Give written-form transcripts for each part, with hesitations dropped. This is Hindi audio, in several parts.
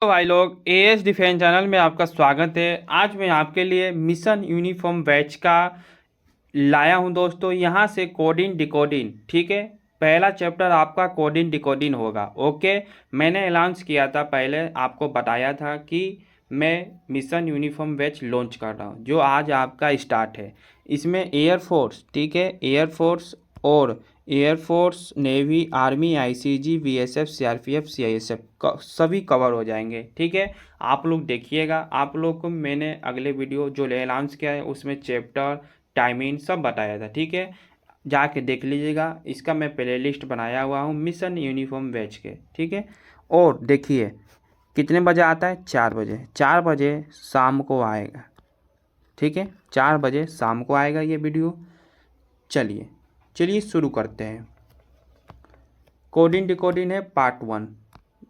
तो भाई लोग एएस डिफेंस चैनल में आपका स्वागत है। आज मैं आपके लिए मिशन यूनिफॉर्म बैच का लाया हूं दोस्तों। यहां से कोडिंग डिकोडिंग, ठीक है। पहला चैप्टर आपका कोडिंग डिकोडिंग होगा। ओके, मैंने अनाउंस किया था, पहले आपको बताया था कि मैं मिशन यूनिफॉर्म बैच लॉन्च कर रहा हूं, जो आज आपका स्टार्ट है। इसमें एयरफोर्स, ठीक है, एयरफोर्स और air force, navy, army, ICG, BSF, CRPF, CISF सभी कवर हो जाएंगे, ठीक है। आप लोग देखिएगा। आप लोग को मैंने अगले वीडियो जो अनाउंस किया है उसमें चैप्टर, टाइमिंग सब बताया था, ठीक है। जाके देख लीजिएगा। इसका मैं प्ले लिस्ट बनाया हुआ हूँ मिशन यूनिफॉर्म बैच के, ठीक है। और देखिए कितने बजे आता है, 4 बजे। 4 बजे शाम को आएगा, ठीक है। 4 बजे शाम को आएगा ये वीडियो। चलिए चलिए शुरू करते हैं। कोडिंग डिकोडिंग है पार्ट 1।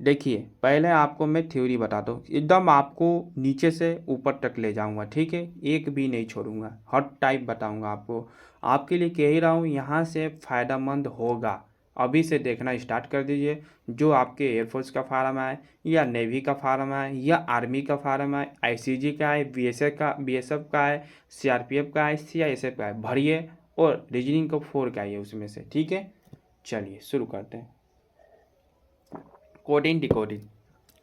देखिए पहले आपको मैं थ्योरी बताता हूँ, एकदम आपको नीचे से ऊपर तक ले जाऊंगा, ठीक है। एक भी नहीं छोड़ूंगा, हर टाइप बताऊंगा आपको। आपके लिए कह ही रहा हूँ, यहाँ से फ़ायदेमंद होगा। अभी से देखना स्टार्ट कर दीजिए। जो आपके एयरफोर्स का फार्म है, या नेवी का फार्म है, या आर्मी का फार्म है, आईसीजी का है, बीएसएफ का है, सीआरपीएफ का है, सीआईएसएफ का है, भरिए। और रीजनिंग का 4 का ही है उसमें से, ठीक है। चलिए शुरू करते हैं। Coding decoding.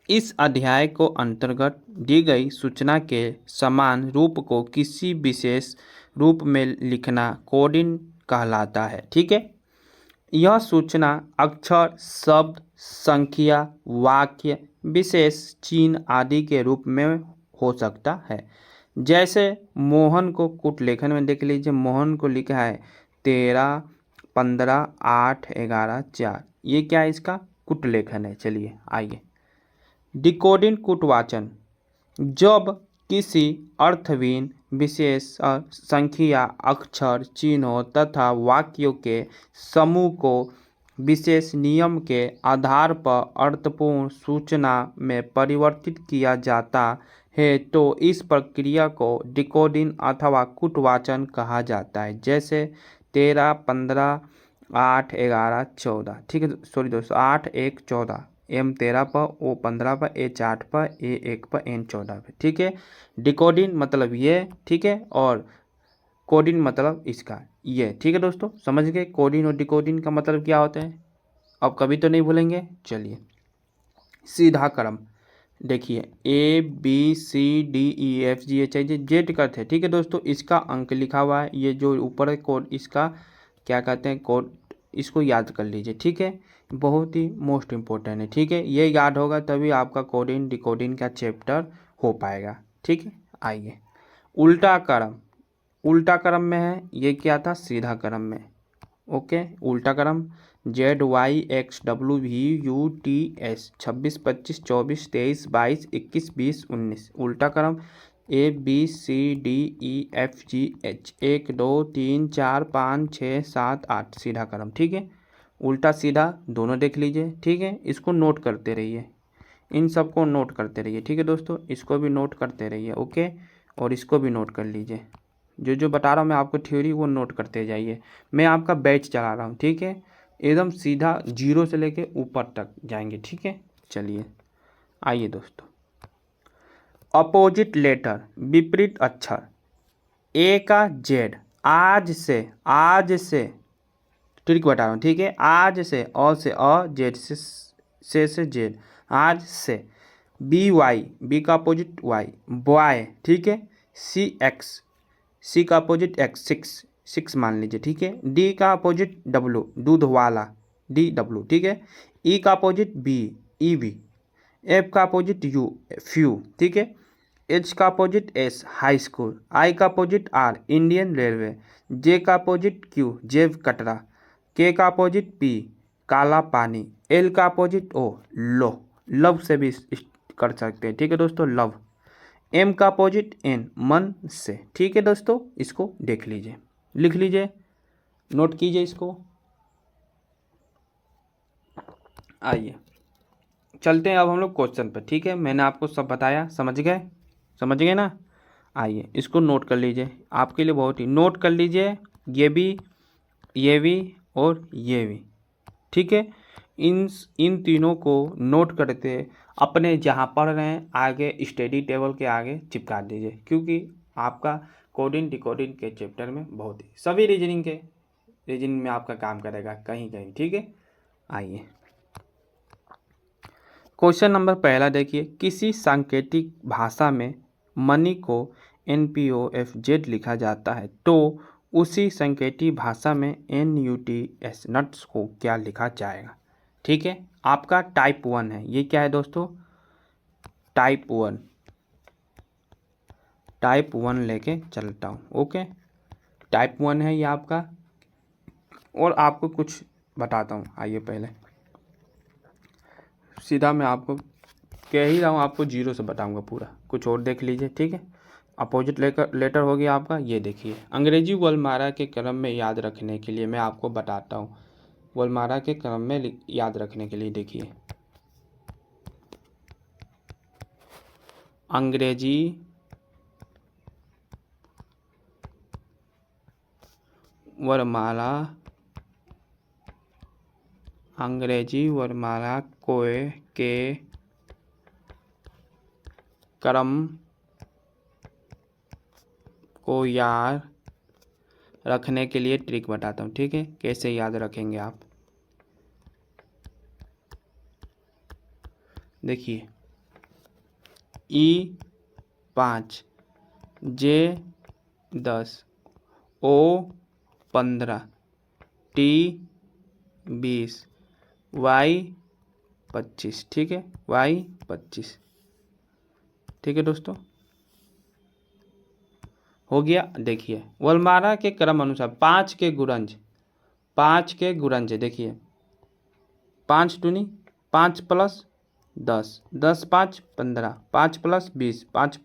इस अध्याय को अंतर्गत दी गई सूचना के समान रूप को किसी विशेष रूप में लिखना कोडिंग कहलाता है, ठीक है। यह सूचना अक्षर, शब्द, संख्या, वाक्य, विशेष चिन्ह आदि के रूप में हो सकता है। जैसे मोहन को कूट लेखन में देख लीजिए, मोहन को लिखा है 13, 15, 8, 11, 4। ये क्या है, इसका कूट लेखन है। चलिए आइए। डिकोडिंग कूटवाचन। जब किसी अर्थहीन विशेष संख्या, अक्षर, चिन्हों तथा वाक्यों के समूह को विशेष नियम के आधार पर अर्थपूर्ण सूचना में परिवर्तित किया जाता है, तो इस प्रक्रिया को डिकोडिंग अथवा कूटवाचन कहा जाता है। जैसे 13, 15, 8, 11, 14, ठीक है। सॉरी दोस्तों, 8, 1, 14। एम 13 पर, ओ 15 पर, एच 8 पर, ए 1 पर, एन 14 पर, ठीक है। डिकोडिंग मतलब ये, ठीक है। और कोडिंग मतलब इसका ये, ठीक है दोस्तों। समझ गए कोडिंग और डिकोडिंग का मतलब क्या होता है? अब कभी तो नहीं भूलेंगे। चलिए सीधा क्रम। देखिए A B C D E F G H I J Z का थे, ठीक है दोस्तों। इसका अंक लिखा हुआ है, ये जो ऊपर है कोड, इसका क्या कहते हैं, कोड। इसको याद कर लीजिए, ठीक है। बहुत ही मोस्ट इम्पोर्टेंट है, ठीक है। ये याद होगा तभी आपका कोडिंग डिकोडिंग का चैप्टर हो पाएगा, ठीक है। आइए उल्टा क्रम। उल्टा क्रम में है, ये क्या था, सीधा क्रम में। ओके, उल्टा क्रम। ZYXWVUTS 26, 25, 24, 23, 22, 21, 20, 19 उल्टा क्रम। ABCDEFGH 1 2 3 4 5 6 7 8 सीधा क्रम, ठीक है। उल्टा सीधा दोनों देख लीजिए, ठीक है। इसको नोट करते रहिए, इन सबको नोट करते रहिए, ठीक है दोस्तों। इसको भी नोट करते रहिए, ओके। और इसको भी नोट कर लीजिए। जो जो बता रहा हूँ मैं आपको थ्योरी, वो नोट करते जाइए। मैं आपका बैच चला रहा हूँ, ठीक है। एकदम सीधा 0 से लेके ऊपर तक जाएंगे, ठीक है। चलिए आइए दोस्तों। अपोजिट लेटर, विपरीत अक्षर। ए का जेड, आज से ट्रिक बता रहा हूँ, ठीक है। आज से, अ से अ, जेड से जेड, आज से। बी वाई, बी का अपोजिट वाई, बॉय, ठीक है। सी एक्स, सी का अपोजिट एक्स, सिक्स, सिक्स मान लीजिए, ठीक है। डी का अपोजिट डब्लू, दूध वाला, डी डब्लू, ठीक है। ई का opposite B, E B. F का अपोजिट यू, फ्यू, ठीक है। एच का opposite S, high school. I का opposite R, Indian railway. J का अपोजिट क्यू, जेब कटरा। के का अपोजिट पी, काला पानी। एल का अपोजिट ओ, लो। लव से भी कर सकते हैं, ठीक है दोस्तों, लव। एम का अपोजिट एन, मन से, ठीक है दोस्तों। इसको देख लीजिए, लिख लीजिए, नोट कीजिए इसको। आइए चलते हैं अब हम लोग क्वेश्चन पर, ठीक है। मैंने आपको सब बताया, समझ गए ना। आइए इसको नोट कर लीजिए, आपके लिए बहुत ही नोट कर लीजिए। ये भी और ये भी, ठीक है। इन तीनों को नोट करते अपने जहाँ पढ़ रहे हैं आगे स्टडी टेबल के आगे चिपका दीजिए, क्योंकि आपका कोडिंग डिकोडिंग के चैप्टर में बहुत ही सभी रीजनिंग में आपका काम करेगा कहीं कहीं। ठीक है, आइए क्वेश्चन नंबर पहला देखिए, किसी सांकेतिक भाषा में मनी को NPOFZ लिखा जाता है तो उसी सांकेतिक भाषा में NUTS नट्स को क्या लिखा जाएगा। ठीक है, आपका टाइप 1 है, ये क्या है दोस्तों, टाइप 1 लेके चलता हूँ। ओके, टाइप 1 है ये आपका। और आपको कुछ बताता हूँ, आइए पहले सीधा मैं आपको कह ही रहा हूँ, आपको जीरो से बताऊँगा पूरा, कुछ और देख लीजिए। ठीक है, अपोजिट लेटर हो गया आपका। ये देखिए, अंग्रेजी वर्णमाला के क्रम में याद रखने के लिए मैं आपको बताता हूँ, वर्णमाला के क्रम में याद रखने के लिए देखिए, अंग्रेजी वर्णमाला के क्रम को याद रखने के लिए ट्रिक बताता हूँ। ठीक है, कैसे याद रखेंगे आप, देखिए E5, J10, O15, T20, Y25। ठीक है, Y25। ठीक है दोस्तों, हो गया। देखिए वर्णमाला के क्रम अनुसार 5 के गुणज देखिए, 5 दूनी 5 + 10, 10 × 5 = 15, 5 + 20 5,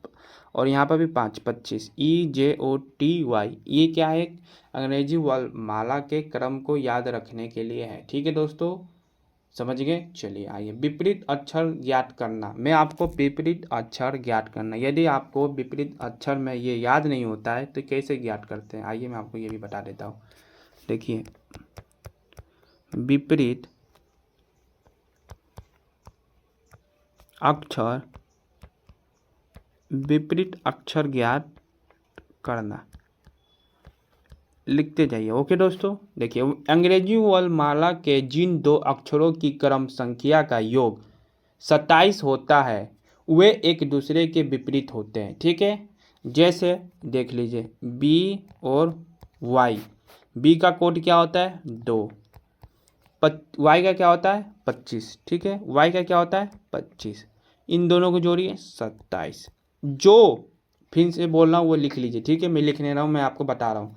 और यहाँ पर भी 5 25। EJOTY ये क्या है, अंग्रेजी वर्णमाला के क्रम को याद रखने के लिए है। ठीक है दोस्तों, समझ गए। चलिए आइए, विपरीत अक्षर ज्ञात करना। मैं आपको विपरीत अक्षर ज्ञात करना, यदि आपको विपरीत अक्षर में ये याद नहीं होता है तो कैसे ज्ञात करते हैं, आइए मैं आपको ये भी बता देता हूँ। देखिए, विपरीत अक्षर ज्ञात करना, लिखते जाइए। ओके दोस्तों, देखिए अंग्रेजी वर्णमाला के जिन 2 अक्षरों की क्रम संख्या का योग 27 होता है वे एक दूसरे के विपरीत होते हैं। ठीक है, जैसे देख लीजिए B और Y। B का कोड क्या होता है 2, Y का क्या होता है 25। ठीक है, Y का क्या होता है 25, इन दोनों को जोड़िए 27। जो फिर से बोल रहा हूँ वो लिख लीजिए। ठीक है, मैं लिख नहीं रहा हूँ, मैं आपको बता रहा हूँ।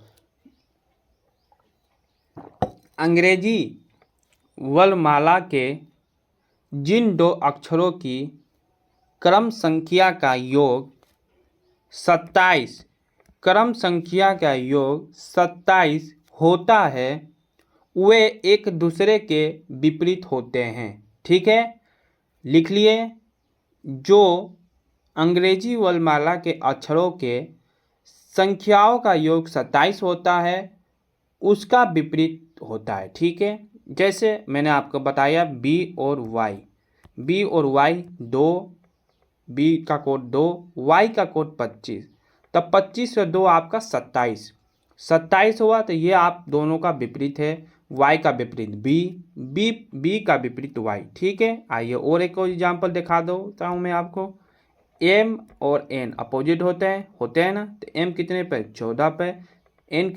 अंग्रेजी वर्णमाला के जिन 2 अक्षरों की क्रम संख्या का योग 27 होता है वे एक दूसरे के विपरीत होते हैं। ठीक है, लिख लिए, जो अंग्रेजी वर्णमाला के अक्षरों के संख्याओं का योग 27 होता है उसका विपरीत होता है। ठीक है, जैसे मैंने आपको बताया B और Y 2, B का कोड 2, Y का कोड 25, तब 25 से 2 आपका 27 हुआ, तो ये आप दोनों का विपरीत है, Y का विपरीत B का विपरीत Y। ठीक है, आइए और एक एग्जाम्पल दिखा देता हूँ मैं आपको। M और N अपोजिट होते हैं ना, तो M कितने पे 14 पे, M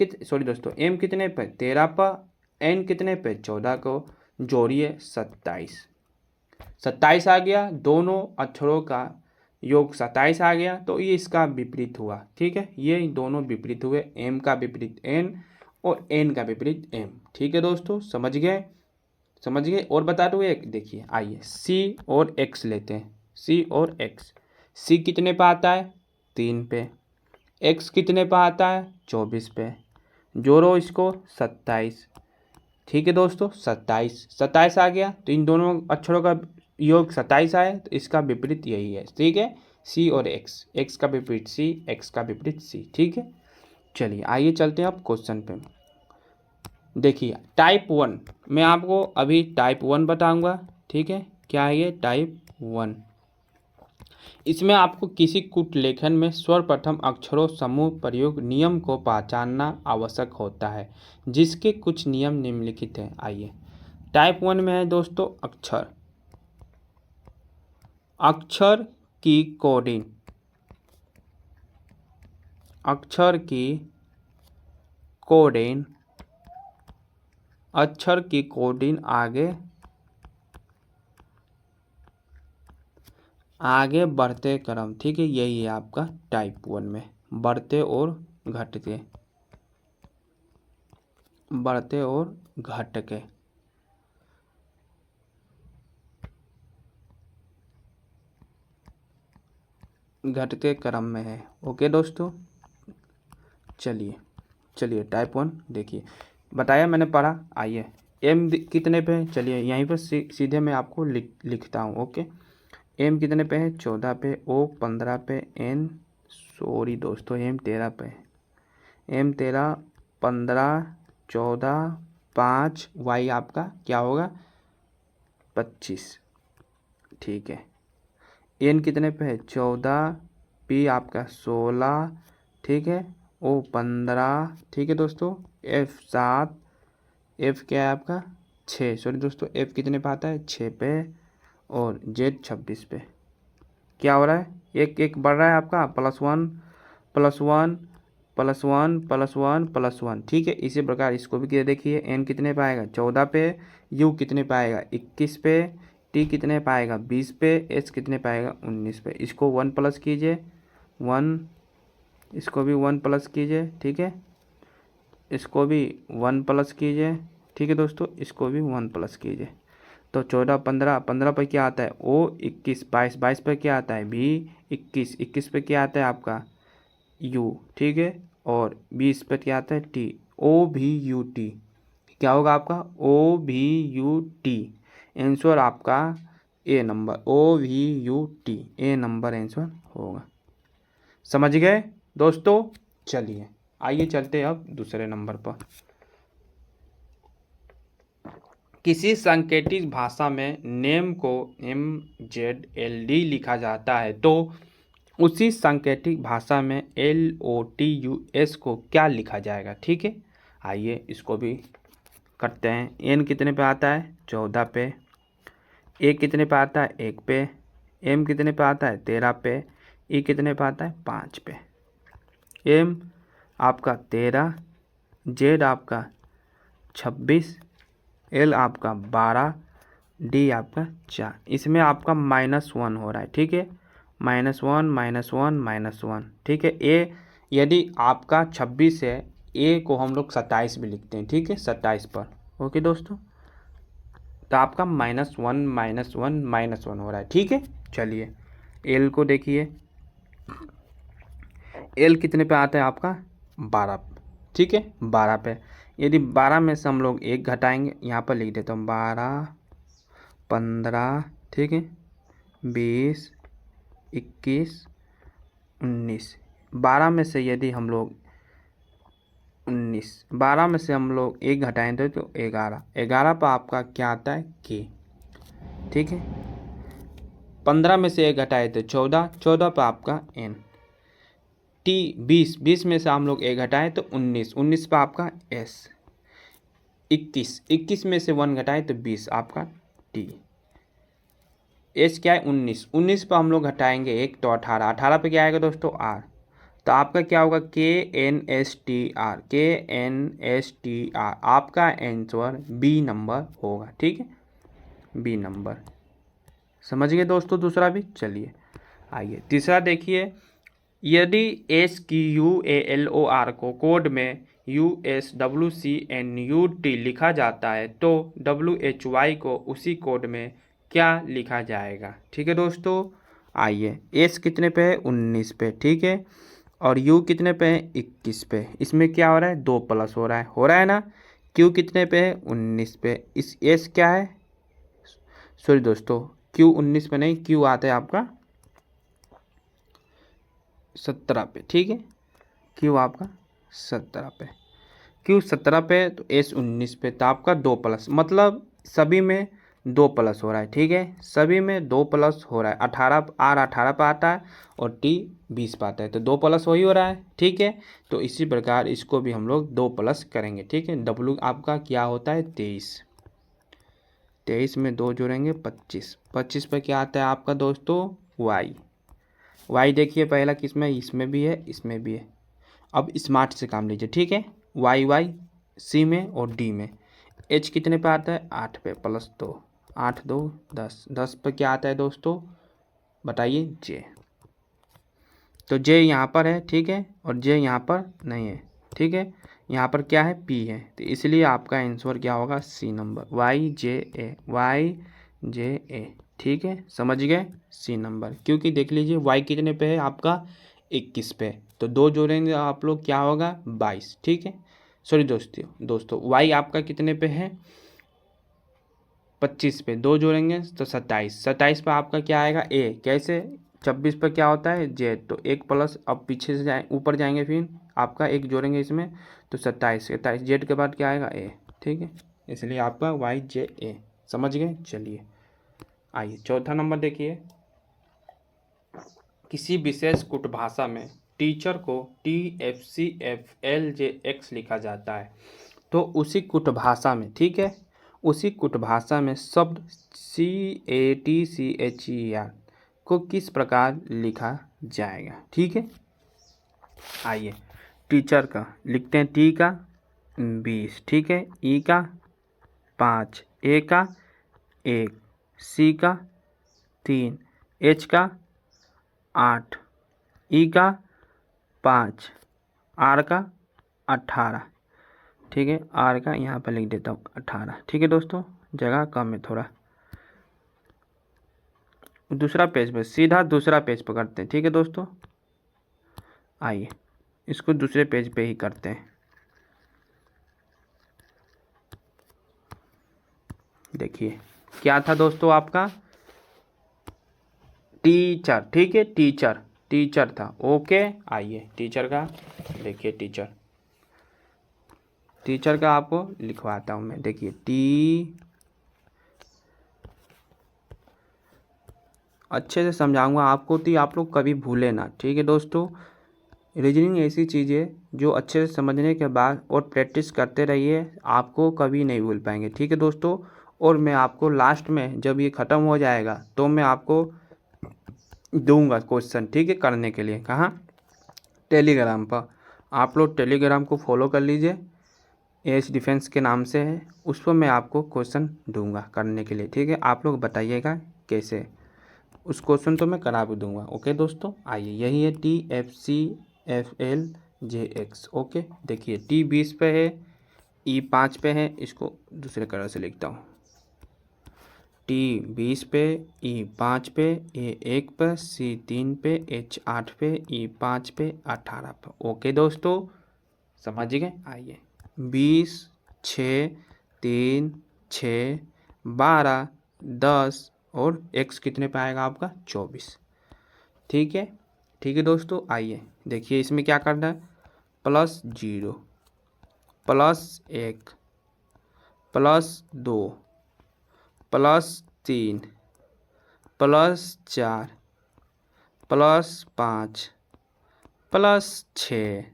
कितने पे 13 पर, N कितने पे 14 को जोड़िए 27 आ गया, दोनों अक्षरों का योग 27 आ गया, तो ये इसका विपरीत हुआ। ठीक है, ये दोनों विपरीत हुए, M का विपरीत N और N का विपरीत M। ठीक है दोस्तों, समझ गए। और बता दूँ एक, देखिए आइए C और X लेते हैं, C कितने पे आता है 3 पे, X कितने पे आता है 24 पे, जोड़ो इसको 27। ठीक है दोस्तों, 27 आ गया, तो इन दोनों अक्षरों का योग 27 आए, तो इसका विपरीत यही है। ठीक है, C और X का विपरीत C, X का विपरीत C। ठीक है, चलिए आइए चलते हैं अब क्वेश्चन पे। देखिए टाइप 1, मैं आपको अभी टाइप 1 बताऊंगा। ठीक है, क्या है ये टाइप 1। इसमें आपको किसी कूट लेखन में सर्वप्रथम अक्षरों समूह प्रयोग नियम को पहचानना आवश्यक होता है, जिसके कुछ नियम निम्नलिखित हैं। आइए, टाइप 1 में है दोस्तों अक्षर। अक्षर की कोडिंग, अक्षर की कोडिंग, अक्षर की कोडिंग आगे बढ़ते क्रम, ठीक है, यही है आपका टाइप 1 में, बढ़ते और घटते, बढ़ते और घटके। घटते क्रम में है। ओके दोस्तों, चलिए टाइप 1 देखिए, बताया मैंने, पढ़ा। आइए, एम कितने पे है, चलिए यहीं पर सीधे मैं आपको लिखता हूँ। ओके, एम कितने पे है, 14 पे, ओ 15 पे, एन सॉरी दोस्तों एम 13 पे है, एम 13 15 14 5, वाई आपका क्या होगा 25, ठीक है। एन कितने पे है 14, पी आपका 16, ठीक है, ओ 15, ठीक है दोस्तों, एफ 7, एफ क्या है आपका 6, सॉरी दोस्तों एफ कितने पे आता है 6 पे, और जेड 26 पे। क्या हो रहा है, एक एक बढ़ रहा है आपका, +1 +1 +1 +1 +1, ठीक है। इसी प्रकार इसको भी किया देखिए, एन कितने पे आएगा 14 पे, यू कितने पे आएगा 21 पे, टी कितने पे आएगा 20 पे, एच कितने पे आएगा 19 पे। इसको 1 प्लस कीजिए, 1, इसको भी 1 प्लस कीजिए, ठीक है, इसको भी 1 प्लस कीजिए, ठीक है दोस्तों, इसको भी 1 प्लस कीजिए। तो 14 15, 15 पे क्या आता है ओ 21, 22, 22 पे क्या आता है बी 21, 21 पे क्या आता है आपका यू, ठीक है, और 20 पे क्या आता है टी, ओ भी यू टी। क्या होगा आपका ओ भी यू टी, आंसर आपका ए नंबर, ओ भी यू टी, ए नंबर आंसर होगा। समझ गए दोस्तों, चलिए आइए चलते हैं अब दूसरे नंबर पर। किसी सांकेतिक भाषा में नेम को MZLD लिखा जाता है तो उसी सांकेतिक भाषा में LOTUS को क्या लिखा जाएगा, ठीक है। आइए इसको भी करते हैं। एन कितने पे आता है 14 पे, ए कितने पे आता है 1 पे, एम कितने पे आता है 13 पे, ई कितने पे आता है 5 पे। एम आपका 13, जेड आपका 26, एल आपका 12, डी आपका 4। इसमें आपका -1 हो रहा है, ठीक है, -1 -1 -1, ठीक है। ए यदि आपका 26 है, ए को हम लोग 27 भी लिखते हैं, ठीक है, 27 पर। ओके दोस्तों, तो आपका -1 -1 -1 हो रहा है, ठीक है। चलिए एल को देखिए, एल कितने पे आता है आपका 12, ठीक है, 12 पे। यदि 12 में से हम लोग 1 घटाएंगे, यहाँ पर लिख देता हूँ 12 15, ठीक है, 20 21 19, 12 में से यदि हम लोग 19, 12 में से हम लोग 1 घटाएंगे तो 11, 11 पर आपका क्या आता है के, ठीक है। 15 में से 1 घटाए तो 14, 14 पर आपका एन, टी 20, 20 में से हम लोग 1 घटाएं तो 19, 19 पर आपका एस, 21, 21 में से 1 घटाए तो 20 आपका टी, एच क्या है 19, 19 पर हम लोग घटाएंगे 1 तो 18, 18 पे क्या आएगा दोस्तों आर, तो आपका क्या होगा KNSTR, KNSTR आपका आंसर बी नंबर होगा, ठीक है, बी नंबर। समझ गए दोस्तों दूसरा भी। चलिए आइए तीसरा देखिए, यदि SQUALOR को कोड में USWCNUT लिखा जाता है तो WHY को उसी कोड में क्या लिखा जाएगा, ठीक है दोस्तों। आइए, एस कितने पे है 19 पे, ठीक है, और यू कितने पे है 21 पे। इसमें क्या हो रहा है 2 प्लस हो रहा है ना। क्यू कितने पे है 19 पे, इस एस क्या है, सॉरी दोस्तों क्यू 19 पे नहीं, क्यू आता है आपका 17 पे, ठीक है, क्यू आपका 17 पे, क्यू 17 पे तो एस 19 पे, तो आपका 2 प्लस, मतलब सभी में 2 प्लस हो रहा है, ठीक है, सभी में 2 प्लस हो रहा है। 18 आर 18 पे आता है और टी 20 पे आता है, तो 2 प्लस वही हो रहा है, ठीक है। तो इसी प्रकार इसको भी हम लोग 2 प्लस करेंगे, ठीक है। डब्लू आपका क्या होता है 23, 23 में 2 जोड़ेंगे 25, 25 पे क्या आता है आपका दोस्तों वाई। वाई देखिए पहला किस में, इसमें भी है इसमें भी है। अब स्मार्ट से काम लीजिए, ठीक है। वाई वाई सी में और डी में। एच कितने पे आता है 8 पे प्लस 2, 8 2 10, 10 पे क्या आता है दोस्तों बताइए जे। तो जे यहाँ पर है, ठीक है, और जे यहाँ पर नहीं है, ठीक है। यहाँ पर क्या है पी है, तो इसलिए आपका आंसर क्या होगा सी नंबर, वाई जे ए, वाई जे ए, ठीक है, समझ गए सी नंबर। क्योंकि देख लीजिए वाई कितने पे है आपका 21 पे, तो 2 जोड़ेंगे आप लोग क्या होगा 22, ठीक है। सॉरी दोस्तों वाई आपका कितने पे है 25 पे, 2 जोड़ेंगे तो 27, 27 पे आपका क्या आएगा ए, कैसे 26 पे क्या होता है जेड, तो 1 प्लस, अब पीछे से जाए ऊपर जाएंगे फिर आपका 1 जोड़ेंगे इसमें, तो 27, 27 जेड के बाद क्या आएगा ए, ठीक है, इसलिए आपका वाई जे ए, समझ गए। चलिए आइए चौथा नंबर देखिए। किसी विशेष कूटभाषा में टीचर को TFCFLJX लिखा जाता है, तो उसी कूटभाषा में, ठीक है, उसी कूटभाषा में शब्द CATCHER को किस प्रकार लिखा जाएगा, ठीक है। आइए टीचर का लिखते हैं, टी का 20, ठीक है, ई का 5, ए का 1, सी का 3, एच का 8, ई का 5, आर का 18, ठीक है, आर का यहाँ पर लिख देता हूँ 18, ठीक है दोस्तों, जगह कम है थोड़ा। दूसरा पेज पे, सीधा दूसरा पेज पकड़ते हैं, ठीक है दोस्तों। आइए इसको दूसरे पेज पे ही करते हैं। देखिए क्या था दोस्तों आपका टीचर, ठीक है, टीचर टीचर था, ओके। आइए टीचर का देखिए, टीचर का आपको लिखवाता हूँ मैं, देखिए टी, अच्छे से समझाऊंगा आपको तो आप लोग कभी भूले ना, ठीक है दोस्तों। रीजनिंग ऐसी चीज़ है जो अच्छे से समझने के बाद और प्रैक्टिस करते रहिए, आपको कभी नहीं भूल पाएंगे, ठीक है दोस्तों। और मैं आपको लास्ट में जब ये ख़त्म हो जाएगा तो मैं आपको दूंगा क्वेश्चन, ठीक है, करने के लिए। कहाँ टेलीग्राम पर, आप लोग टेलीग्राम को फॉलो कर लीजिए, एज डिफेंस के नाम से है, उस पर मैं आपको क्वेश्चन दूंगा करने के लिए, ठीक है। आप लोग बताइएगा कैसे, उस क्वेश्चन तो मैं करा भी दूंगा, ओके दोस्तों। आइए यही है TFCFLJX, ओके। देखिए टी 20 पे है, ई 5 पे है, इसको दूसरे कलर से लिखता हूँ, टी 20 पे, ई 5 पे, ए 1 पे, सी 3 पे, एच 8 पे, ई 5 पे, 18 पे, ओके दोस्तों, समझ गए। आइए 20 6 3 6 12 10 और x कितने पे आएगा आपका 24, ठीक है, ठीक है दोस्तों। आइए देखिए इसमें क्या करना है, +0 +1 +2 +3 +4 +5 +6,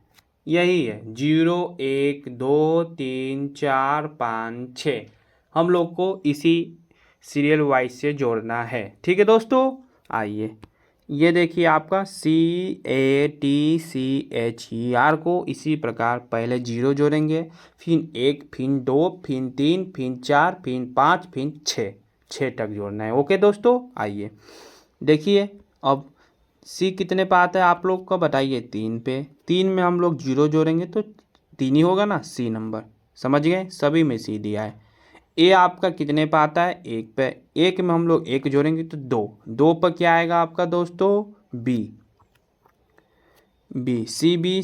यही है 0 1 2 3 4 5 6, हम लोग को इसी सीरियल वाइज से जोड़ना है, ठीक है दोस्तों। आइए ये देखिए आपका CATCHER को इसी प्रकार पहले 0 जोड़ेंगे, फिर 1, फिर 2, फिर 3, फिर 4, फिर 5, फिर 6 तक जोड़ना है, ओके दोस्तों। आइए देखिए अब सी कितने पे आता है आप लोग को बताइए 3 पे, 3 में हम लोग 0 जोड़ेंगे तो 3 ही होगा ना सी नंबर, समझ गए, सभी में सी दिया है। ए आपका कितने पे आता है 1 पे, 1 में हम लोग 1 जोड़ेंगे तो 2, 2 पर क्या आएगा आपका दोस्तों बी, सी बी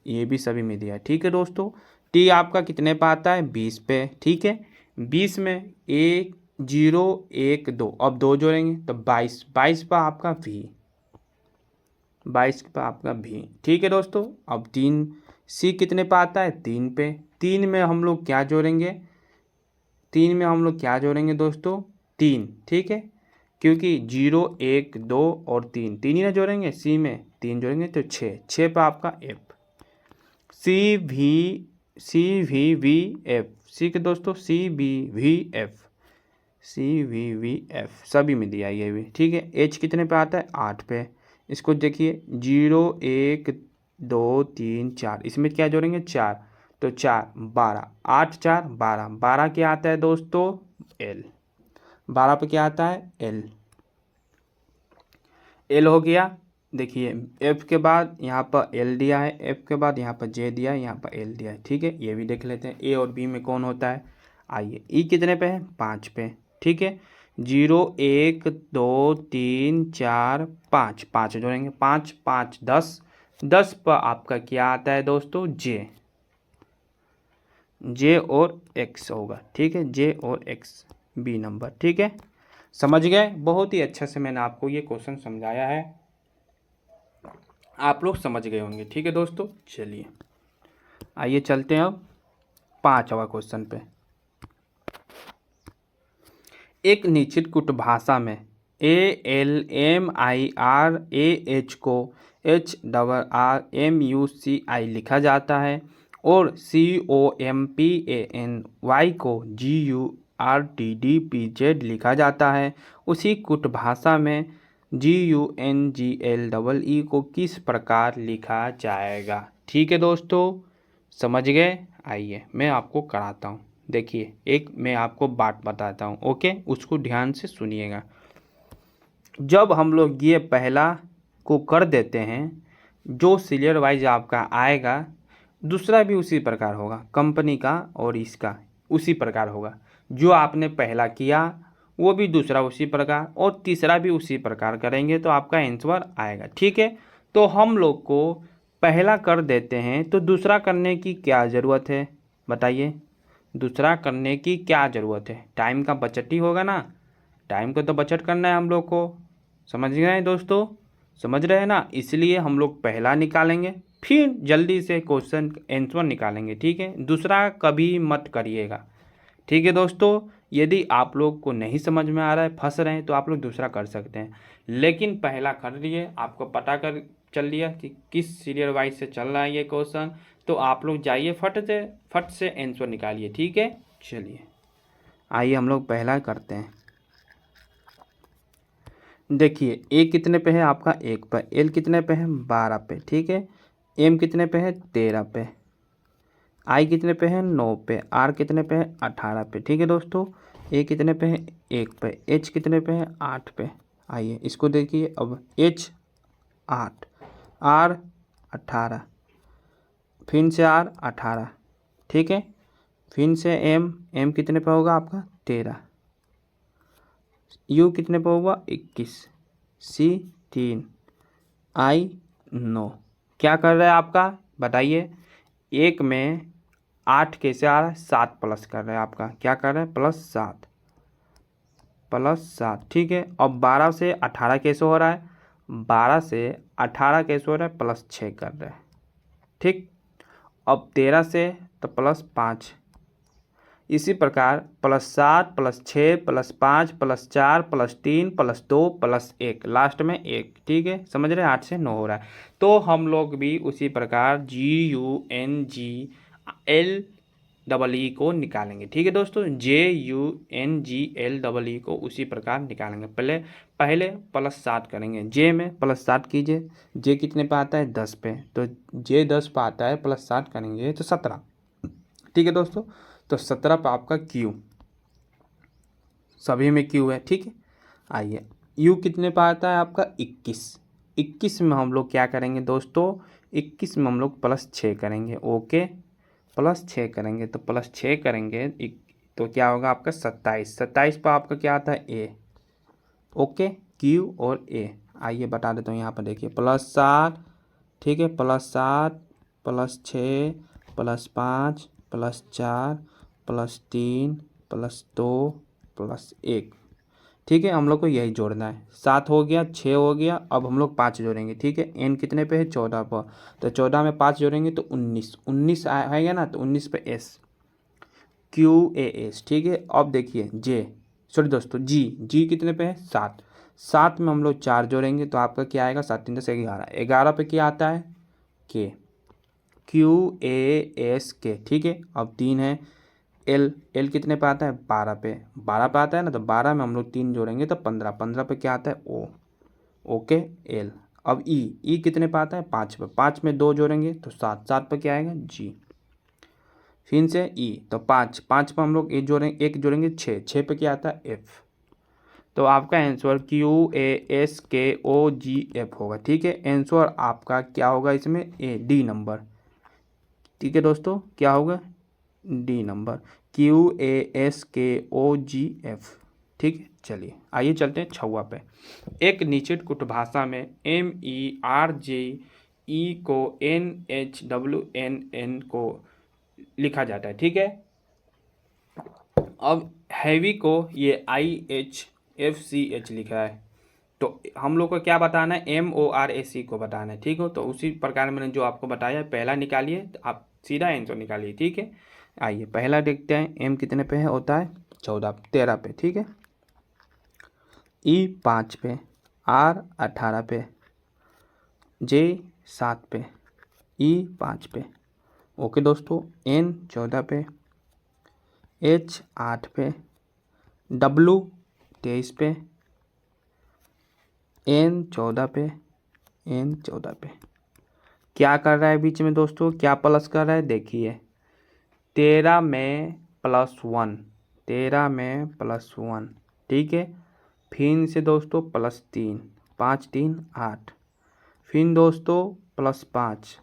ये भी सभी में दिया है, ठीक है दोस्तों। टी आपका कितने पे आता है 20 पे, ठीक है, 20 में 1 0 1 2, अब 2 जोड़ेंगे तो 22, 22 पर आपका भी, 22 पर आपका भी, ठीक है दोस्तों। अब 3 सी कितने पे आता है 3 पे, 3 में हम लोग क्या जोड़ेंगे 3 में हम लोग क्या जोड़ेंगे दोस्तों, 3, ठीक है, क्योंकि 0 1 2 और 3 तीन ही ना जोड़ेंगे, सी में 3 जोड़ेंगे तो 6, 6 पर आपका एफ। सी सी के दोस्तों सी वी वी एफ सभी में दिया ये भी, ठीक है। एच कितने पे आता है, 8 पे। इसको देखिए 0 1 2 3 4, इसमें क्या जोड़ेंगे, 4, तो 4 12, 8 4 12, 12 क्या आता है दोस्तों, एल। 12 पे क्या आता है, एल। एल हो गया। देखिए एफ के बाद यहाँ पर एल दिया है, एफ के बाद यहाँ पर जे दिया है, यहाँ पर एल दिया है, ठीक है। ये भी देख लेते हैं ए और बी में कौन होता है। आइए ई कितने पे है, 5 पे, ठीक है। 0 1 2 3 4 5, 5 जोड़ेंगे, 5 5 10, 10 पर आपका क्या आता है दोस्तों, जे और एक्स होगा, ठीक है, जे और एक्स बी नंबर, ठीक है। समझ गए, बहुत ही अच्छा से मैंने आपको ये क्वेश्चन समझाया है, आप लोग समझ गए होंगे, ठीक है दोस्तों। चलिए आइए चलते हैं अब 5वां क्वेश्चन पे। एक निश्चित कुट भाषा में ALMIRAH को HRRMUCI लिखा जाता है और COMPANY को GURTDPZ लिखा जाता है। उसी कुट भाषा में GUNGLEE को किस प्रकार लिखा जाएगा, ठीक है दोस्तों, समझ गए। आइए मैं आपको कराता हूँ। देखिए एक मैं आपको बात बताता हूँ, ओके, उसको ध्यान से सुनिएगा। जब हम लोग ये पहला को कर देते हैं, जो सीरियल वाइज आपका आएगा, दूसरा भी उसी प्रकार होगा, कंपनी का और इसका उसी प्रकार होगा। जो आपने पहला किया वो भी दूसरा उसी प्रकार और तीसरा भी उसी प्रकार करेंगे तो आपका आंसर आएगा, ठीक है। तो हम लोग को पहला कर देते हैं तो दूसरा करने की क्या ज़रूरत है, बताइए। दूसरा करने की क्या ज़रूरत है, टाइम का बचत ही होगा ना, टाइम को तो बचत करना है हम लोग को, समझ गए दोस्तों, समझ रहे हैं ना। इसलिए हम लोग पहला निकालेंगे, फिर जल्दी से क्वेश्चन आंसर निकालेंगे, ठीक है। दूसरा कभी मत करिएगा, ठीक है दोस्तों। यदि आप लोग को नहीं समझ में आ रहा है, फंस रहे हैं, तो आप लोग दूसरा कर सकते हैं, लेकिन पहला कर लिए, आपको पता कर चल लिया कि किस सीरियल वाइज से चल रहा है ये क्वेश्चन, तो आप लोग जाइए फट से आंसर निकालिए, ठीक है। चलिए आइए हम लोग पहला करते हैं। देखिए ए कितने पे है आपका, 1 पे। एल कितने पे है, 12 पे, ठीक है। एम कितने पे है, 13 पे। आई कितने पे है, 9 पे। आर कितने पे है, 18 पे, ठीक है दोस्तों। ए कितने पे है, 1 पे। एच कितने पे है, 8 पे। आइए इसको देखिए अब, एच 8, आर 18, फिर से आर 18, ठीक है। फिर से एम कितने पे होगा आपका, 13। यू कितने पे होगा, 21। सी 3, आई 9। क्या कर रहा है आपका, बताइए। 1 में 8 कैसे आ रहा है, 7 प्लस कर रहा है आपका, क्या कर रहा है, +7, +7, ठीक है। अब 12 से 18 कैसे हो रहा है, 12 से 18 कैसे हो रहा है, +6 कर रहा है, ठीक। अब 13 से तो +5, इसी प्रकार +7 +6 +5 +4 +3 +2 +1, लास्ट में 1, ठीक है, समझ रहे हैं। 8 से 9 हो रहा है, तो हम लोग भी उसी प्रकार GUNGLEE को निकालेंगे, ठीक है दोस्तों। GUNGLEE को उसी प्रकार निकालेंगे। पहले +7 करेंगे, जे में +7 कीजिए। जे कितने पे आता है, 10 पे, तो जे 10 पे आता है, +7 करेंगे तो 17, ठीक है दोस्तों। तो 17 पे आपका क्यू, सभी में क्यू है, ठीक है। आइए यू कितने पे आता है आपका, 21। 21 में हम लोग क्या करेंगे दोस्तों, 21 में हम लोग +6 करेंगे, ओके, +6 करेंगे तो +6 करेंगे तो क्या होगा आपका 27। 27 पर आपका क्या आता है, ए, ओके, क्यू और ए। आइए बता देता हूँ, यहाँ पर देखिए +7, ठीक है, +7 +6 +5 +4 +3 +2 +1, ठीक है। हम लोग को यही जोड़ना है। 7 हो गया, 6 हो गया, अब हम लोग 5 जोड़ेंगे, ठीक है। एन कितने पे है, 14 पर, तो 14 में 5 जोड़ेंगे तो 19 आएगा ना, तो 19 पे एस, QAS, ठीक है। अब देखिए जी कितने पे है 7, 7 में हम लोग 4 जोड़ेंगे तो आपका क्या आएगा 7 3 10 11, 11 पे क्या आता है K, QAS, ठीक है। अब 3 है L कितने पे आता है 12 पे, 12 पे आता है ना, तो 12 में हम लोग 3 जोड़ेंगे तो 15, 15 पे क्या आता है O, ओके L। अब E कितने पे आता है 5 पे, 5 में 2 जोड़ेंगे तो 7, 7 पे क्या आएगा G, फिर से E, तो 5 पे हम लोग एक जोड़ेंगे 6, 6 पे क्या आता है F। तो आपका आंसर QASKOGF होगा, ठीक है। आंसर आपका क्या होगा इसमें D नंबर, ठीक है दोस्तों, क्या होगा D नंबर QASKOGF, ठीक है। चलिए आइए चलते हैं 6वां पे। एक निश्चित कुट भाषा में MERJE को NHWNN को लिखा जाता है, ठीक है। अब हैवी को ये IHFCH लिखा है, तो हम लोग को क्या बताना है MORAC को बताना है, ठीक हो। तो उसी प्रकार मैंने जो आपको बताया पहला निकालिए, तो आप सीधा आंसर निकालिए, ठीक है। आइए पहला देखते हैं, M कितने पे है होता है 14 13 पे, ठीक है। E 5 पे, R 18 पे, J 7 पे, E 5 पे, ओके दोस्तों। N 14 पे, H 8 पे, W 23 पे, N 14 पे, N 14 पे। क्या कर रहा है बीच में दोस्तों, क्या प्लस कर रहा है देखिए, 13 में +1, 13 में +1, ठीक है। फिर से दोस्तों +3, 5 3 8, फिर दोस्तों +5,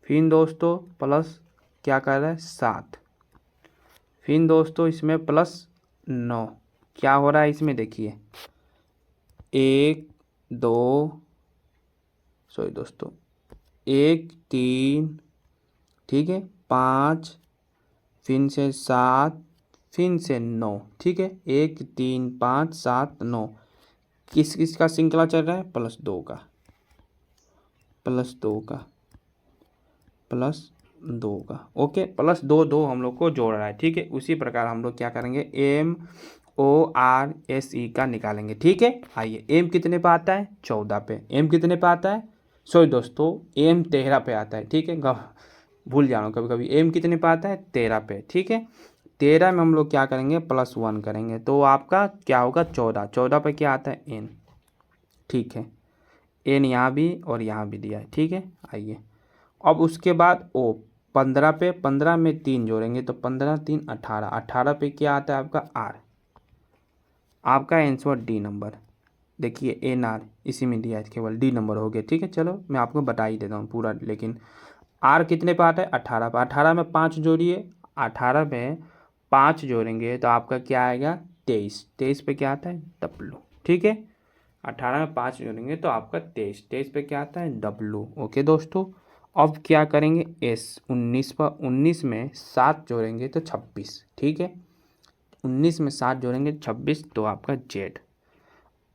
फिर दोस्तों प्लस क्या कर रहा है 7, फिर दोस्तों इसमें +9, क्या हो रहा है इसमें देखिए 1 2 सॉरी दोस्तों 1 3, ठीक है 5, फिर से 7, फिर से 9, ठीक है 1 3 5 7 9। किस किस का श्रृंखला चल रहा है +2 का, +2 का, +2 का, ओके। +2 2 हम लोग को जोड़ रहा है, ठीक है। उसी प्रकार हम लोग क्या करेंगे MORAC का निकालेंगे, ठीक है। आइए M कितने पे आता है 14 पे, M कितने पे आता है सॉरी दोस्तों M 13 पे आता है, ठीक है। भूल जा रहा हूँ कभी कभी, M कितने पे आता है 13 पे, ठीक है। 13 में हम लोग क्या करेंगे +1 करेंगे तो आपका क्या होगा 14, 14 पे क्या आता है N, ठीक है। N यहाँ भी और यहाँ भी दिया है, ठीक है। आइए अब उसके बाद O 15 पे, 15 में 3 जोड़ेंगे तो 15 3 18, 18 पे क्या आता है आपका R, आपका आंसर D नंबर देखिए NR इसी में दिया है, केवल D नंबर हो गया, ठीक है। चलो मैं आपको बता ही देता हूँ पूरा, लेकिन R कितने पे आता है 18 पे, 18 में 5 जोड़िए, 18 में 5 जोड़ेंगे तो आपका क्या आएगा 23, 23 पे क्या आता है W, ठीक है। 18 में 5 जोड़ेंगे तो आपका 23, 23 पे क्या आता है W, ओके दोस्तों। अब क्या करेंगे S 19 पर, 19 में 7 जोड़ेंगे तो 26, ठीक है। 19 में 7 जोड़ेंगे 26 तो आपका Z।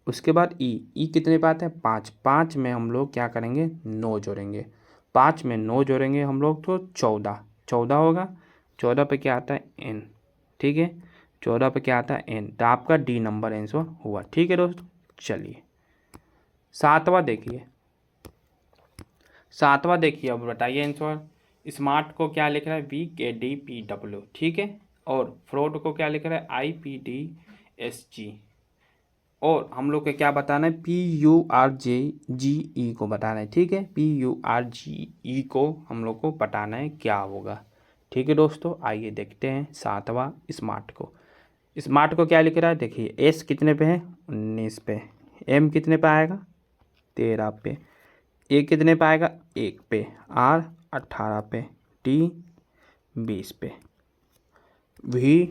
उसके बाद ई कितने पे आते हैं 5, 5 में हम लोग क्या करेंगे 9 जोड़ेंगे, 5 में 9 जोड़ेंगे हम लोग तो 14, 14 होगा। 14 पे क्या आता है N, ठीक है। 14 पे क्या आता है N, तो आपका D नंबर आंसर हुआ, ठीक है दोस्तों। चलिए 7वां देखिए, 7वां देखिए, अब बताइए आंसर। स्मार्ट को क्या लिख रहा है VKDPW, ठीक है। और फ्रॉड को क्या लिख रहा है IPDSG। और हम लोग को क्या बताना है PURJGE को बताना है, ठीक है। PURGE को हम लोग को बताना है क्या होगा, ठीक है दोस्तों। आइए देखते हैं 7वां स्मार्ट को। स्मार्ट को क्या लिख रहा है देखिए, S कितने पे है 19 पे, M कितने पे आएगा 13 पे, A कितने पे आएगा 1 पे, R 18 पे, T 20 पे, V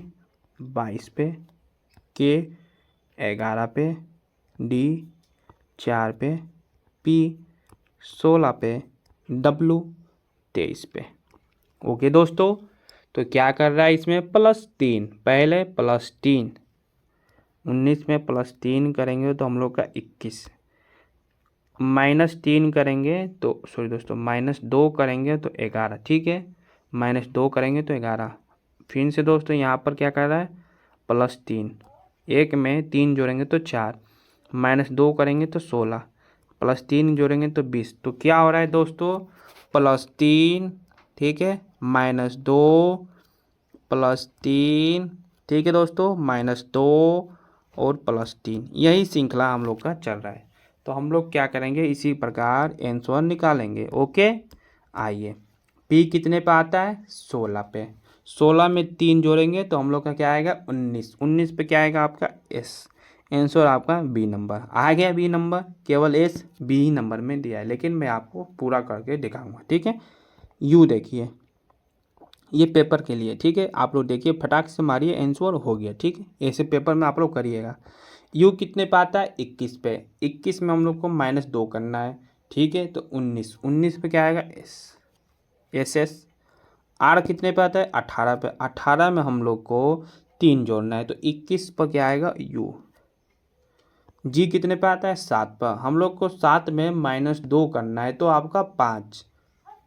22 पे, K 11 पे, D 4 पे, P 16 पे, W 23 पे, ओके दोस्तों। तो क्या कर रहा है इसमें +3, पहले +3, 19 में +3 करेंगे तो हम लोग का 21, -3 करेंगे तो सॉरी दोस्तों -2 करेंगे तो 11, ठीक है। -2 करेंगे तो 11, फिर से दोस्तों यहाँ पर क्या कर रहा है, +3, एक में 3 जोड़ेंगे तो 4, -2 करेंगे तो 16, +3 जोड़ेंगे तो 20। तो क्या हो रहा है दोस्तों, +3, ठीक है, -2, +3, ठीक है दोस्तों, -2 और +3, यही श्रृंखला हम लोग का चल रहा है। तो हम लोग क्या करेंगे, इसी प्रकार आंसर निकालेंगे। ओके, आइए, पी कितने पे आता है, 16 पे, 16 में 3 जोड़ेंगे तो हम लोग का क्या आएगा, 19, 19 पे क्या आएगा आपका एस, आंसर आपका बी नंबर आ गया। बी नंबर केवल एस बी ही नंबर में दिया है, लेकिन मैं आपको पूरा करके दिखाऊंगा, ठीक है। यू देखिए, ये पेपर के लिए, ठीक है, आप लोग देखिए फटाक से मारिए, आंसर हो गया, ठीक है, ऐसे पेपर में आप लोग करिएगा। यू कितने पे आता है, 21 पे, 21 में हम लोग को -2 करना है, ठीक है, तो 19, 19 पे क्या आएगा एस, एस। आर कितने पे आता है, 18 पे, 18 में हम लोग को 3 जोड़ना है, तो 21 पर क्या आएगा यू। जी कितने पे आता है, 7 पर, हम लोग को 7 में -2 करना है, तो आपका 5,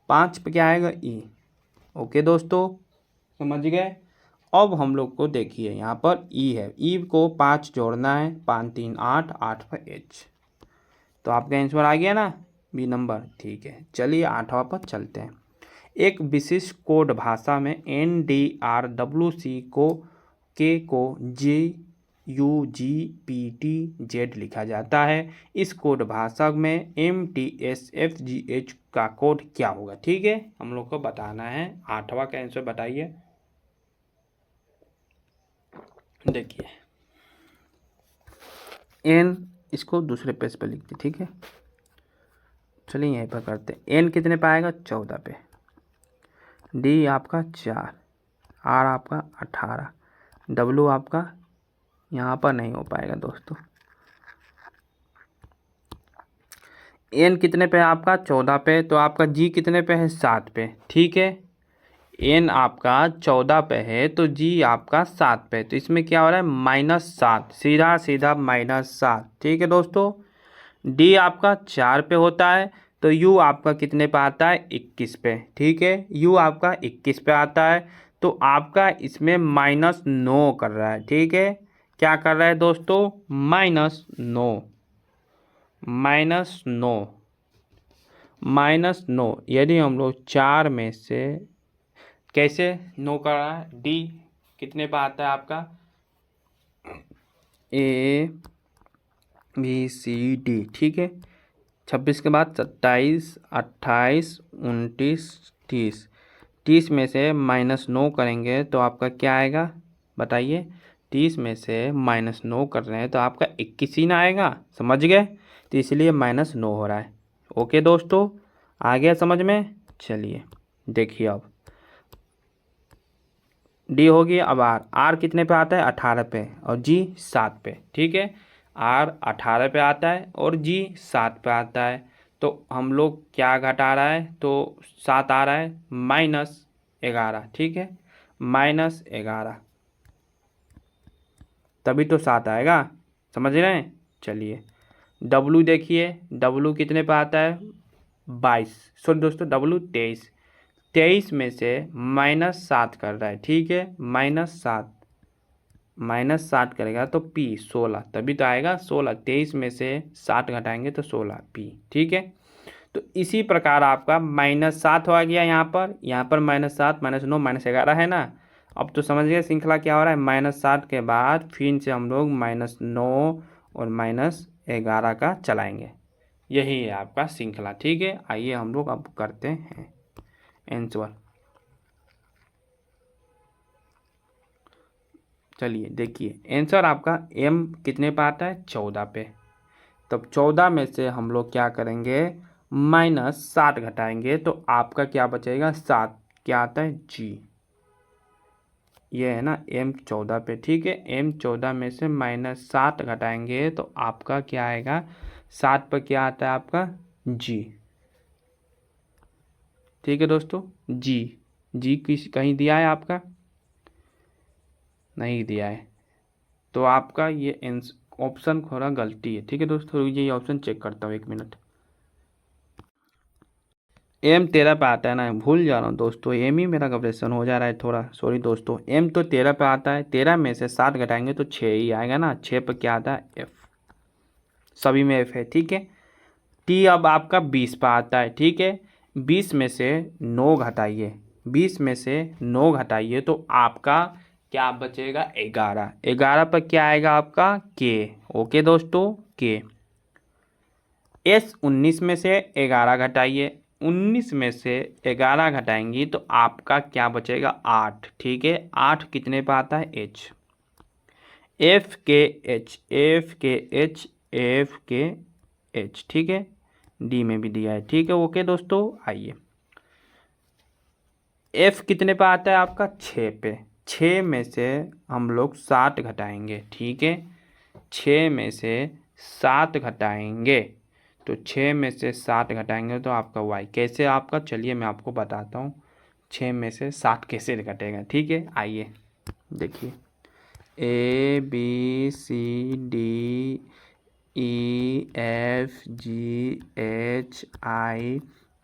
5 पे क्या आएगा ई। ओके दोस्तों, समझ गए। अब हम लोग को देखिए यहाँ पर ई है, ई को 5 जोड़ना है, 5 3 8, 8 पर एच, तो आपका आंसर आ गया ना, बी नंबर, ठीक है। चलिए 8वां पर चलते हैं। एक विशिष्ट कोड भाषा में NDRWC को GUGPTZ लिखा जाता है। इस कोड भाषा में MTSFGH का कोड क्या होगा, ठीक है, हम लोग को बताना है। 8वां का आंसर बताइए। देखिए एन, इसको दूसरे पेज पर लिखते, ठीक है। चलिए यहीं पर करते हैं। एन कितने पे आएगा, 14 पे, डी आपका 4, आर आपका 18, डब्लू आपका यहाँ पर नहीं हो पाएगा दोस्तों। एन कितने पे है आपका, 14 पे, तो आपका जी कितने पे है, 7 पे, ठीक है। एन आपका 14 पे है तो जी आपका 7 पे, तो इसमें क्या हो रहा है, -7, सीधा सीधा -7, ठीक है दोस्तों। डी आपका 4 पे होता है, तो यू आपका कितने पे आता है, 21 पे, ठीक है, यू आपका 21 पे आता है, तो आपका इसमें -9 कर रहा है, ठीक है। क्या कर रहा है दोस्तों, -9, -9, -9। यदि हम लोग 4 में से कैसे 9 कर रहा है, डी कितने पे आता है आपका, ABCD, ठीक है। 26 के बाद 27, 28, 29, 30, 30 में से -9 करेंगे तो आपका क्या आएगा, बताइए। 30 में से -9 कर रहे हैं तो आपका 21 ही ना आएगा, समझ गए, तो इसलिए -9 हो रहा है। ओके दोस्तों, आ गया समझ में। चलिए देखिए, अब डी हो गया। अब आर, आर कितने पे आता है, 18 पे, और जी 7 पे, ठीक है। आर 18 पे आता है और जी 7 पे आता है, तो हम लोग क्या घटा रहा है, तो 7 आ रहा है, -11, ठीक है, -11, तभी तो 7 आएगा, समझ रहे हैं। चलिए डब्लू देखिए, डब्लू कितने पे आता है, 22, सॉरी दोस्तों, डब्लू 23, 23 में से -7 कर रहा है, ठीक है, -7, -7 करेगा तो पी 16, तभी तो आएगा 16, 23 में से 7 घटाएंगे तो 16 पी, ठीक है। तो इसी प्रकार आपका -7 हो गया, यहाँ पर -7, -9, -11 है ना। अब तो समझ गए श्रृंखला क्या हो रहा है, -7 के बाद फिर से हम लोग -9 और -11 का चलाएंगे, यही है आपका श्रृंखला, ठीक है। आइए हम लोग अब करते हैं आंसर। चलिए देखिए, आंसर आपका एम कितने पे आता है, 14 पे, तब 14 में से हम लोग क्या करेंगे, -7 घटाएंगे तो आपका क्या बचेगा, 7, क्या आता है जी, ये है ना एम 14 पे, ठीक है। एम 14 में से -7 घटाएंगे तो आपका क्या आएगा, 7 पर क्या आता है आपका जी, ठीक है दोस्तों। जी, जी किस कहीं दिया है आपका, नहीं दिया है, तो आपका ये ऑप्शन थोड़ा गलती है, ठीक है दोस्तों। ये ऑप्शन चेक करता हूँ, 1 मिनट। एम 13 पे आता है ना, भूल जा रहा हूँ दोस्तों, एम ही मेरा कंप्रेशन हो जा रहा है थोड़ा, सॉरी दोस्तों। एम तो 13 पे आता है, 13 में से 7 घटाएंगे तो 6 ही आएगा ना, 6 पे क्या आता है एफ, सभी में एफ है, ठीक है। टी अब आपका 20 पे आता है, ठीक है। 20 में से 9 घटाइए, 20 में से 9 घटाइए तो आपका क्या बचेगा 11, 11 पर क्या आएगा आपका के, ओके दोस्तों के। एस 19 में से 11 घटाइए, 19 में से 11 घटाएंगी तो आपका क्या बचेगा 8, ठीक है। 8 कितने पे आता है एच, एफ के एच, एफ के एच, एफ के एच, ठीक है। डी में भी दिया है, ठीक है, ओके दोस्तों। आइए एफ कितने पे आता है आपका 6 पे, 6 में से हम लोग 7 घटाएंगे, ठीक है। 6 में से 7 घटाएंगे तो 6 में से 7 घटाएंगे तो आपका वाई कैसे आपका, चलिए मैं आपको बताता हूँ 6 में से 7 कैसे घटेगा, ठीक है। आइए देखिए, A B C D E F G H I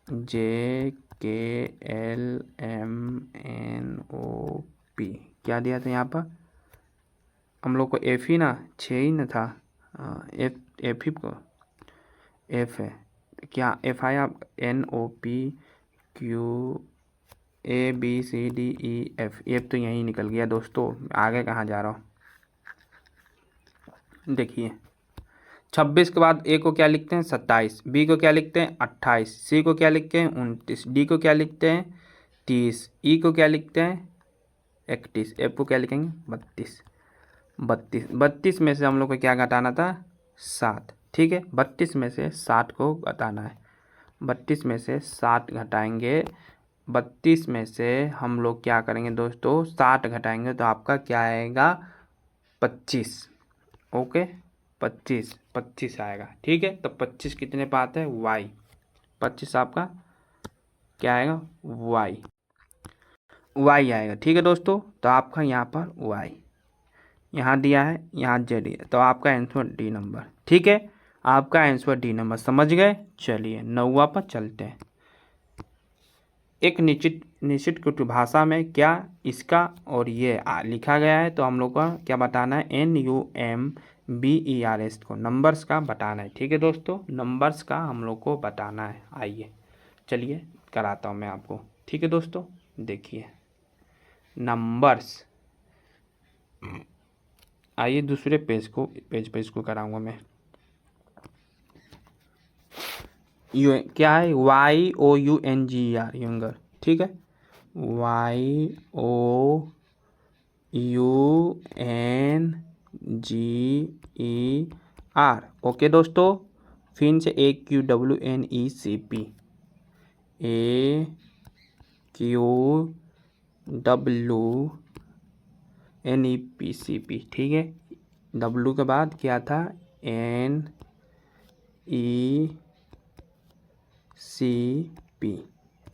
J K L M N O P, क्या दिया था यहाँ पर हम लोग को, एफ ही ना, 6 ही ना था, एफ, एफ ही को एफ है, क्या एफ आई आप N O P Q A B C D E F, F तो यहीं निकल गया दोस्तों, आगे कहाँ जा रहा हूँ। देखिए 26 के बाद ए को क्या लिखते हैं 27, बी को क्या लिखते हैं 28, सी को क्या लिखते हैं 29, डी को क्या लिखते हैं 30, ई को क्या लिखते हैं 31, एफ को क्या लिखेंगे 32, 32 में से हम लोग को क्या घटाना था 7, ठीक है। 32 में से 7 को घटाना है, 32 में से 7 घटाएंगे, 32 में से हम लोग क्या करेंगे दोस्तों 7 घटाएंगे तो आपका क्या आएगा 25, ओके 25 आएगा, ठीक है। तो 25 कितने पे आता है वाई, 25 आपका क्या आएगा वाई आएगा, ठीक है दोस्तों। तो आपका यहाँ पर वाई यहाँ दिया है, यहाँ जेड है, तो आपका आंसर डी नंबर, ठीक है। आपका आंसर डी नंबर, समझ गए। चलिए 9वां पर चलते हैं। एक निश्चित निश्चित कुछ भाषा में क्या इसका और ये लिखा गया है, तो हम लोग का क्या बताना है NUMBERS को नंबर्स का बताना है, ठीक है दोस्तों। नंबर्स का हम लोग को बताना है। आइए चलिए कराता हूँ मैं आपको, ठीक है दोस्तों। देखिए नंबर्स, आइए दूसरे पेज पे इसको कराऊंगा मैं। क्या है YOUNGER यंगर, ठीक है। YOUNGER, ओके दोस्तों। फिर से AQWNECP, AQWNEPCP, ठीक है। W के बाद क्या था NECP,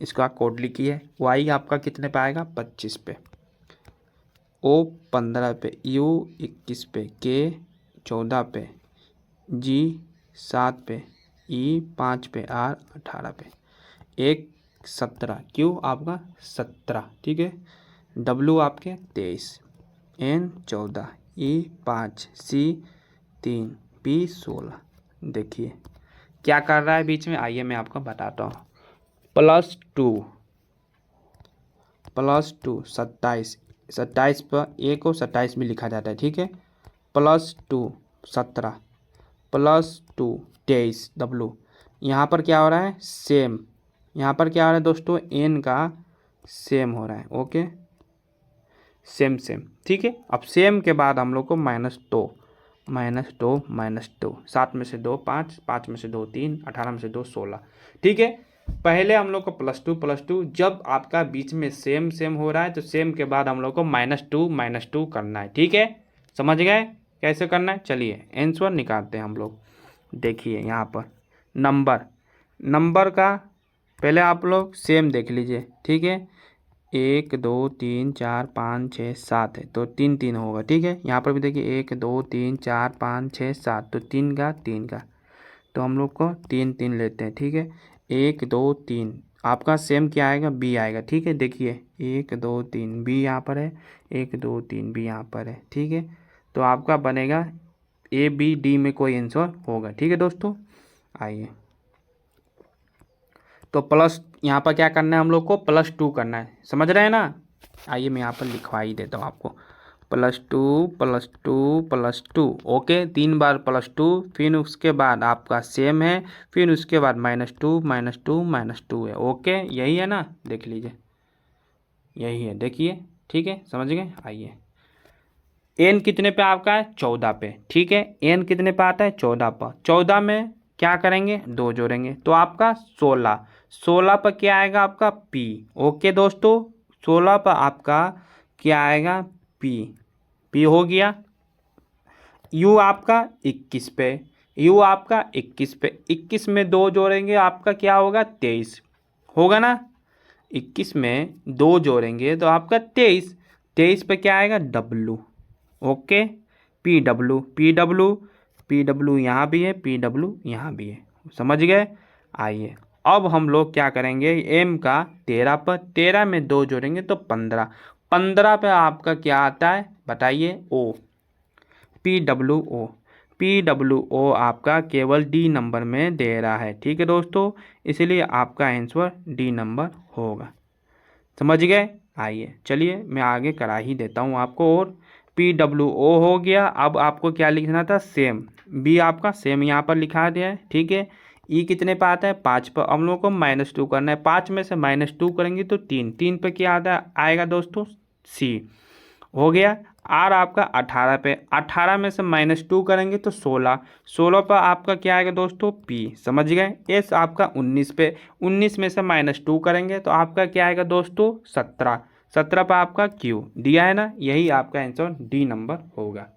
इसका कोड लिखिए। Y आपका कितने पे आएगा 25 पे, O 15 पे, U 21 पे, K 14 पे, G 7 पे, E 5 पे, R 18 पे, 1 17, Q आपका 17, ठीक है। W आपके 23, N 14, E 5, C 3, P 16। देखिए क्या कर रहा है बीच में, आइए मैं आपको बताता हूँ। +2 27, 27 पर ए को 27 में लिखा जाता है, ठीक है। +2 17, +2 23 W। यहाँ पर क्या हो रहा है सेम, यहाँ पर क्या हो रहा है दोस्तों एन का सेम हो रहा है, ओके सेम, ठीक है। अब सेम के बाद हम लोग को -2, -2, 7 में से 2 5, 5 में से 2 3, 18 में से 2 16, ठीक है। पहले हम लोग को +2 जब आपका बीच में सेम हो रहा है तो सेम के बाद हम लोग को -2 करना है, ठीक है। समझ गए कैसे करना है। चलिए आंसर निकालते हैं हम लोग। देखिए यहाँ पर नंबर का पहले आप लोग सेम देख लीजिए, ठीक है। 1 2 3 4 5 6 7 है तो 3 3 होगा, ठीक है। यहाँ पर भी देखिए 1 2 3 4 5 6 7 तो 3 का तो हम लोग को 3 3 लेते हैं, ठीक है। 1 2 3 आपका सेम क्या आएगा, बी आएगा। ठीक है, देखिए 1 2 3 बी यहाँ पर है, 1 2 3 बी यहाँ पर है। ठीक है, तो आपका बनेगा ए बी डी में कोई आंसर होगा। ठीक है दोस्तों, आइए तो प्लस यहाँ पर क्या करना है, हम लोग को +2 करना है, समझ रहे हैं ना। आइए मैं यहाँ पर लिखवा ही देता हूँ आपको, +2 +2 +2। ओके, 3 बार +2, फिर उसके बाद आपका सेम है, फिर उसके बाद -2 -2 -2 है। ओके, यही है ना, देख लीजिए यही है, देखिए। ठीक है, समझ गए। आइए एन कितने पे आपका है, 14 पे। ठीक है, एन कितने पे आता है, 14 पर। 14 में क्या करेंगे, 2 जोड़ेंगे तो आपका 16। 16 पर क्या आएगा आपका, पी। ओके दोस्तों, 16 पर आपका क्या आएगा, पी। पी हो गया। यू आपका 21 पे, यू आपका 21 पे, 21 में 2 जोड़ेंगे आपका क्या होगा, 23 होगा ना। 21 में 2 जोड़ेंगे तो आपका 23। 23 पे क्या आएगा, W. Okay, P W P W P W यहाँ भी है, पी डब्लू यहाँ भी है, समझ गए। आइए अब हम लोग क्या करेंगे, एम का 13 पर, 13 में 2 जोड़ेंगे तो 15। 15 पे आपका क्या आता है बताइए, O. P W O, P W O आपका केवल डी नंबर में दे रहा है। ठीक है दोस्तों, इसलिए आपका आंसर डी नंबर होगा, समझ गए। आइए चलिए मैं आगे करा ही देता हूँ आपको। और पी डब्लू ओ हो गया। अब आपको क्या लिखना था, सेम। बी आपका सेम यहाँ पर लिखा दिया है। ठीक है, ई कितने पे आता है, 5 पर। हम लोग को -2 करना है, 5 में से -2 करेंगे तो 3। 3 पे क्या आता आएगा दोस्तों, सी हो गया। आर आपका 18 पे, 18 में से -2 करेंगे तो 16। 16 पर आपका क्या आएगा दोस्तों, पी, समझ गए। एस आपका 19 पे, 19 में से -2 करेंगे तो आपका क्या आएगा दोस्तों, 17। 17 पर आपका क्यू दिया है ना, यही आपका आंसर डी नंबर होगा।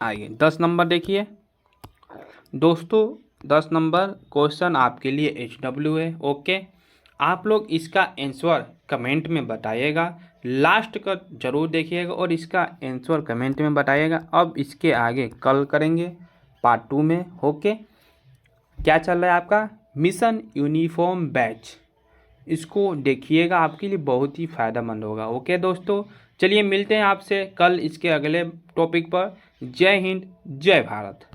आइए 10 नंबर देखिए दोस्तों। 10 नंबर क्वेश्चन आपके लिए HW है। ओके, आप लोग इसका आंसर कमेंट में बताइएगा, लास्ट का जरूर देखिएगा और इसका आंसर कमेंट में बताइएगा। अब इसके आगे कल करेंगे पार्ट 2 में। ओके, क्या चल रहा है आपका, मिशन यूनिफॉर्म बैच, इसको देखिएगा, आपके लिए बहुत ही फ़ायदेमंद होगा। ओके दोस्तों, चलिए मिलते हैं आपसे कल इसके अगले टॉपिक पर। जय हिंद, जय भारत।